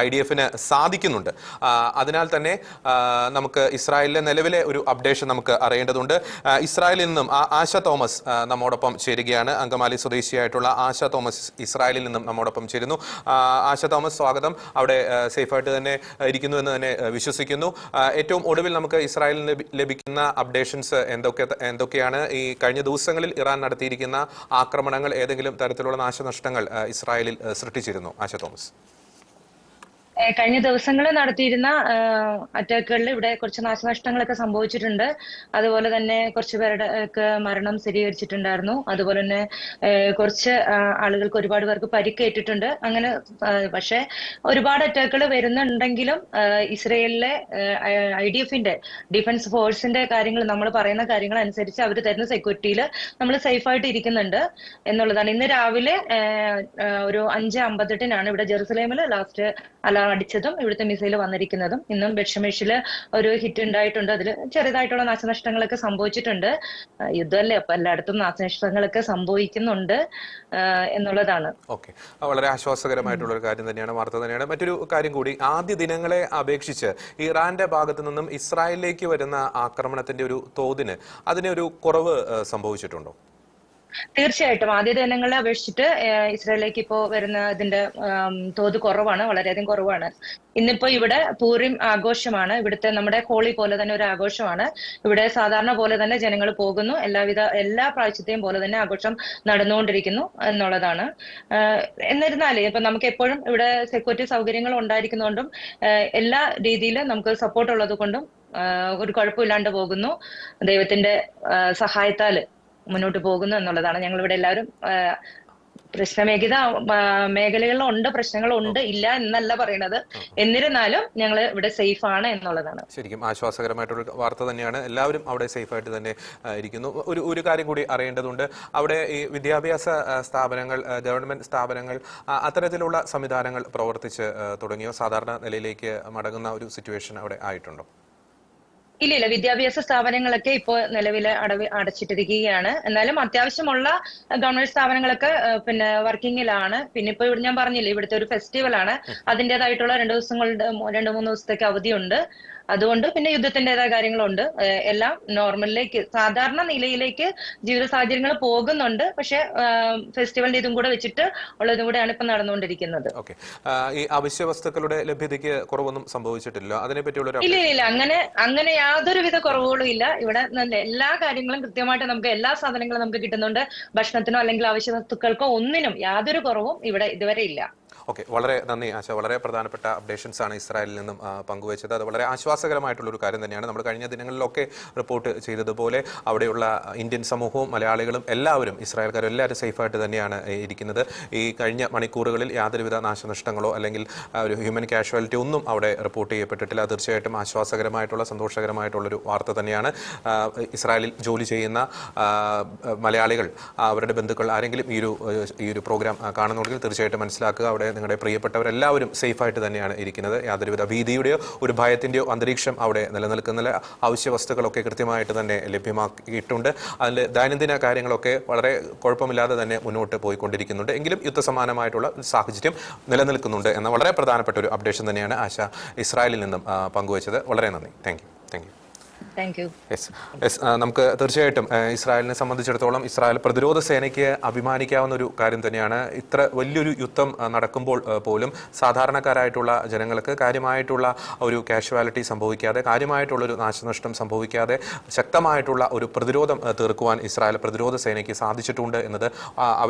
IDF-ന് സാധിക്കുന്നുണ്ട്. അതിനാൽ തന്നെ നമുക്ക് ഇസ്രായേലിലെ നിലവിലെ ഒരു അപ്ഡേഷൻ നമുക്ക് അറിയേണ്ടതുണ്ട്. ഇസ്രായേലിൽ നിന്നും ആശ തോമസ് നമ്മോടൊപ്പം ചേരുകയാണ്. അങ്കമാലി സ്വദേശിയായിട്ടുള്ള ആശ തോമസ് ഇസ്രായേലിൽ നിന്നും നമ്മോടൊപ്പം ചേരുന്നു. ആശ തോമസ്, സ്വാഗതം. അവിടെ സേഫായിട്ട് തന്നെ ഇരിക്കുന്നു എന്ന് തന്നെ വിശ്വസിക്കുന്നു. ഏറ്റവും ഒടുവിൽ നമുക്ക് ഇസ്രായേലിൽ ലഭിക്കുന്ന അപ്ഡേഷൻസ് എന്തൊക്കെയാണ്? ഈ കഴിഞ്ഞ ദിവസങ്ങളിൽ ഇറാൻ നടത്തിയിരിക്കുന്ന ആക്രമണങ്ങൾ ഏതെങ്കിലും തരത്തിലുള്ള നാശനഷ്ടങ്ങൾ ഇസ്രായേലിൽ സൃഷ്ടിച്ചിരുന്നു? ആശ തോമസ്. കഴിഞ്ഞ ദിവസങ്ങളിൽ നടത്തിയിരുന്ന അറ്റാക്കുകളിൽ ഇവിടെ കുറച്ച് നാശനഷ്ടങ്ങളൊക്കെ സംഭവിച്ചിട്ടുണ്ട്. അതുപോലെ തന്നെ കുറച്ച് പേരുടെ മരണം സ്ഥിരീകരിച്ചിട്ടുണ്ടായിരുന്നു. അതുപോലെ തന്നെ കുറച്ച് ആളുകൾക്ക് ഒരുപാട് പേർക്ക് പരിക്കേറ്റിട്ടുണ്ട്. അങ്ങനെ പക്ഷെ ഒരുപാട് അറ്റാക്കുകൾ വരുന്നുണ്ടെങ്കിലും ഇസ്രയേലിലെ IDF-ന്റെ ഡിഫൻസ് ഫോഴ്സിന്റെ കാര്യങ്ങൾ, നമ്മൾ പറയുന്ന കാര്യങ്ങൾ അനുസരിച്ച് അവർ തരുന്ന സെക്യൂരിറ്റിയിൽ നമ്മൾ സേഫായിട്ട് ഇരിക്കുന്നുണ്ട് എന്നുള്ളതാണ്. ഇന്ന് രാവിലെ ഒരു 5:58 ഇവിടെ ജെറുസലേമിൽ ലാസ്റ്റ് അലാം അടിച്ചതും ഇവിടുത്തെ മിസൈൽ വന്നിരിക്കുന്നതും. ഇന്നും ബെറ്റ്ഷെമെഷില് ഒരു ഹിറ്റ് ഉണ്ടായിട്ടുണ്ട്. അതിൽ ചെറുതായിട്ടുള്ള നാശനഷ്ടങ്ങളൊക്കെ സംഭവിച്ചിട്ടുണ്ട്. യുദ്ധമല്ലേ, അപ്പൊ എല്ലായിടത്തും നാശനഷ്ടങ്ങളൊക്കെ സംഭവിക്കുന്നുണ്ട് എന്നുള്ളതാണ്. ഓക്കെ, വളരെ ആശ്വാസകരമായിട്ടുള്ള ഒരു കാര്യം തന്നെയാണ്, വാർത്ത തന്നെയാണ്. മറ്റൊരു കാര്യം കൂടി, ആദ്യ ദിനങ്ങളെ അപേക്ഷിച്ച് ഇറാന്റെ ഭാഗത്തു നിന്നും ഇസ്രായേലിലേക്ക് വരുന്ന ആക്രമണത്തിന്റെ ഒരു തോതിന് അതിനൊരു കുറവ് സംഭവിച്ചിട്ടുണ്ടോ? തീർച്ചയായിട്ടും ആദ്യ ദിനങ്ങളെ അപേക്ഷിച്ചിട്ട് ഇസ്രായേലിലേക്ക് ഇപ്പോ വരുന്ന ഇതിന്റെ തോത് കുറവാണ്, വളരെയധികം കുറവാണ്. ഇന്നിപ്പോ ഇവിടെ പൂറിം ആഘോഷമാണ്. ഇവിടുത്തെ നമ്മുടെ ഹോളി പോലെ തന്നെ ഒരു ആഘോഷമാണ്. ഇവിടെ സാധാരണ പോലെ തന്നെ ജനങ്ങൾ പോകുന്നു. എല്ലാ പ്രാവശ്യത്തെയും പോലെ തന്നെ ആഘോഷം നടന്നുകൊണ്ടിരിക്കുന്നു എന്നുള്ളതാണ്. എന്നിരുന്നാലും ഇപ്പൊ നമുക്ക് എപ്പോഴും ഇവിടെ സെക്യൂരിറ്റി സൗകര്യങ്ങൾ ഉണ്ടായിരിക്കുന്നതുകൊണ്ടും എല്ലാ രീതിയിലും നമുക്ക് സപ്പോർട്ട് ഉള്ളത് കൊണ്ടും ഒരു കുഴപ്പമില്ലാണ്ട് പോകുന്നു. ദൈവത്തിന്റെ സഹായത്താല് മുന്നോട്ട് പോകുന്നു എന്നുള്ളതാണ്. ഞങ്ങളിവിടെ എല്ലാവരും പ്രശ്നമേഖിത മേഖലകളിലുണ്ട്, പ്രശ്നങ്ങളുണ്ട്, ഇല്ല എന്നല്ല പറയണത്. എന്നിരുന്നാലും ഞങ്ങൾ ഇവിടെ സേഫ് ആണ് എന്നുള്ളതാണ്. ശരിക്കും ആശ്വാസകരമായിട്ടുള്ള വാർത്ത തന്നെയാണ്. എല്ലാവരും അവിടെ സേഫായിട്ട് തന്നെ ഇരിക്കുന്നു. ഒരു കാര്യം കൂടി അറിയേണ്ടതുണ്ട്. അവിടെ ഈ വിദ്യാഭ്യാസ സ്ഥാപനങ്ങൾ, ഗവൺമെന്റ് സ്ഥാപനങ്ങൾ, അത്തരത്തിലുള്ള സംവിധാനങ്ങൾ പ്രവർത്തിച്ച് തുടങ്ങിയോ? സാധാരണ നിലയിലേക്ക് മടങ്ങുന്ന ഒരു സിറ്റുവേഷൻ അവിടെ ആയിട്ടുണ്ടോ? ഇല്ല, വിദ്യാഭ്യാസ സ്ഥാപനങ്ങളൊക്കെ ഇപ്പോൾ നിലവിൽ അടച്ചിട്ടിരിക്കുകയാണ്. എന്നാലും അത്യാവശ്യമുള്ള ഗവൺമെന്റ് സ്ഥാപനങ്ങളൊക്കെ പിന്നെ വർക്കിങ്ങിലാണ്. പിന്നെ ഇപ്പൊ ഇവിടെ ഞാൻ പറഞ്ഞില്ലേ, ഇവിടുത്തെ ഒരു ഫെസ്റ്റിവൽ ആണ്. അതിൻ്റെതായിട്ടുള്ള 2-3 ദിവസത്തേക്ക് അവധിയുണ്ട്. അതുകൊണ്ട് പിന്നെ യുദ്ധത്തിൻ്റെതായ കാര്യങ്ങളുണ്ട്. എല്ലാം നോർമലിലേക്ക്, സാധാരണ നിലയിലേക്ക് ജീവിത സാഹചര്യങ്ങൾ പോകുന്നുണ്ട്. പക്ഷെ ഫെസ്റ്റിവലിന്റെ ഇതും കൂടെ വെച്ചിട്ട് ഉള്ളതും കൂടെയാണ് ഇപ്പൊ നടന്നുകൊണ്ടിരിക്കുന്നത്. ഈ അവശ്യ വസ്തുക്കളുടെ ലഭ്യതയ്ക്ക് കുറവൊന്നും സംഭവിച്ചിട്ടില്ല? അതിനെപ്പറ്റിയുള്ള ഇല്ല, അങ്ങനെ യാതൊരുവിധ കുറവുകളും ഇല്ല. ഇവിടെ എല്ലാ കാര്യങ്ങളും കൃത്യമായിട്ട് നമുക്ക് എല്ലാ സാധനങ്ങളും നമുക്ക് കിട്ടുന്നുണ്ട്. ഭക്ഷണത്തിനോ അല്ലെങ്കിൽ അവശ്യ വസ്തുക്കൾക്കോ ഒന്നിനും യാതൊരു കുറവും ഇവിടെ ഇതുവരെ ഇല്ല. ഓക്കെ, വളരെ നന്ദി ആശ. വളരെ പ്രധാനപ്പെട്ട അപ്ഡേഷൻസ് ആണ് ഇസ്രായേലിൽ നിന്നും പങ്കുവച്ചത്. അത് വളരെ ആശ്വാസകരമായിട്ടുള്ളൊരു കാര്യം തന്നെയാണ്. നമ്മൾ കഴിഞ്ഞ ദിനങ്ങളിലൊക്കെ റിപ്പോർട്ട് ചെയ്തതുപോലെ അവിടെയുള്ള ഇന്ത്യൻ സമൂഹവും മലയാളികളും എല്ലാവരും, ഇസ്രായേൽക്കാരും എല്ലാവരും സേഫായിട്ട് തന്നെയാണ് ഇരിക്കുന്നത്. ഈ കഴിഞ്ഞ മണിക്കൂറുകളിൽ യാതൊരുവിധ നാശനഷ്ടങ്ങളോ അല്ലെങ്കിൽ ഒരു ഹ്യൂമൻ കാഷ്വാലിറ്റി ഒന്നും അവിടെ റിപ്പോർട്ട് ചെയ്യപ്പെട്ടിട്ടില്ല. തീർച്ചയായിട്ടും ആശ്വാസകരമായിട്ടുള്ള, സന്തോഷകരമായിട്ടുള്ളൊരു വാർത്ത തന്നെയാണ്. ഇസ്രായേലിൽ ജോലി ചെയ്യുന്ന മലയാളികൾ, അവരുടെ ബന്ധുക്കൾ ആരെങ്കിലും ഈ ഒരു പ്രോഗ്രാം കാണുന്നുണ്ടെങ്കിൽ തീർച്ചയായിട്ടും മനസ്സിലാക്കുക, അവിടെ നിങ്ങളുടെ പ്രിയപ്പെട്ടവരെല്ലാവരും സേഫായിട്ട് തന്നെയാണ് ഇരിക്കുന്നത്. യാതൊരുവിധ ഭീതിയുടെയോ ഒരു ഭയത്തിൻ്റെയോ അന്തരീക്ഷം അവിടെ നിലനിൽക്കുന്നില്ല. അവശ്യ വസ്തുക്കളൊക്കെ കൃത്യമായിട്ട് തന്നെ ലഭ്യമാക്കിയിട്ടുണ്ട്. അതിൽ ദൈനംദിന കാര്യങ്ങളൊക്കെ വളരെ കുഴപ്പമില്ലാതെ തന്നെ മുന്നോട്ട് പോയിക്കൊണ്ടിരിക്കുന്നുണ്ട്. എങ്കിലും യുദ്ധസമാനമായിട്ടുള്ള സാഹചര്യം നിലനിൽക്കുന്നുണ്ട് എന്ന വളരെ പ്രധാനപ്പെട്ട ഒരു അപ്ഡേഷൻ തന്നെയാണ് ആശ ഇസ്രായേലിൽ നിന്നും പങ്കുവച്ചത്. വളരെ നന്ദി. Thank you. നമുക്ക് തീർച്ചയായിട്ടും ഇസ്രായേലിനെ സംബന്ധിച്ചിടത്തോളം ഇസ്രായേൽ പ്രതിരോധ സേനയ്ക്ക് അഭിമാനിക്കാവുന്ന ഒരു കാര്യം തന്നെയാണ്. ഇത്ര വലിയൊരു യുദ്ധം നടക്കുമ്പോൾ പോലും സാധാരണക്കാരായിട്ടുള്ള ജനങ്ങൾക്ക് കാര്യമായിട്ടുള്ള ഒരു കാഷ്വാലിറ്റി സംഭവിക്കാതെ, കാര്യമായിട്ടുള്ളൊരു നാശനഷ്ടം സംഭവിക്കാതെ ശക്തമായിട്ടുള്ള ഒരു പ്രതിരോധം തീർക്കുവാൻ ഇസ്രായേൽ പ്രതിരോധ സേനയ്ക്ക് സാധിച്ചിട്ടുണ്ട് എന്നത് അവർ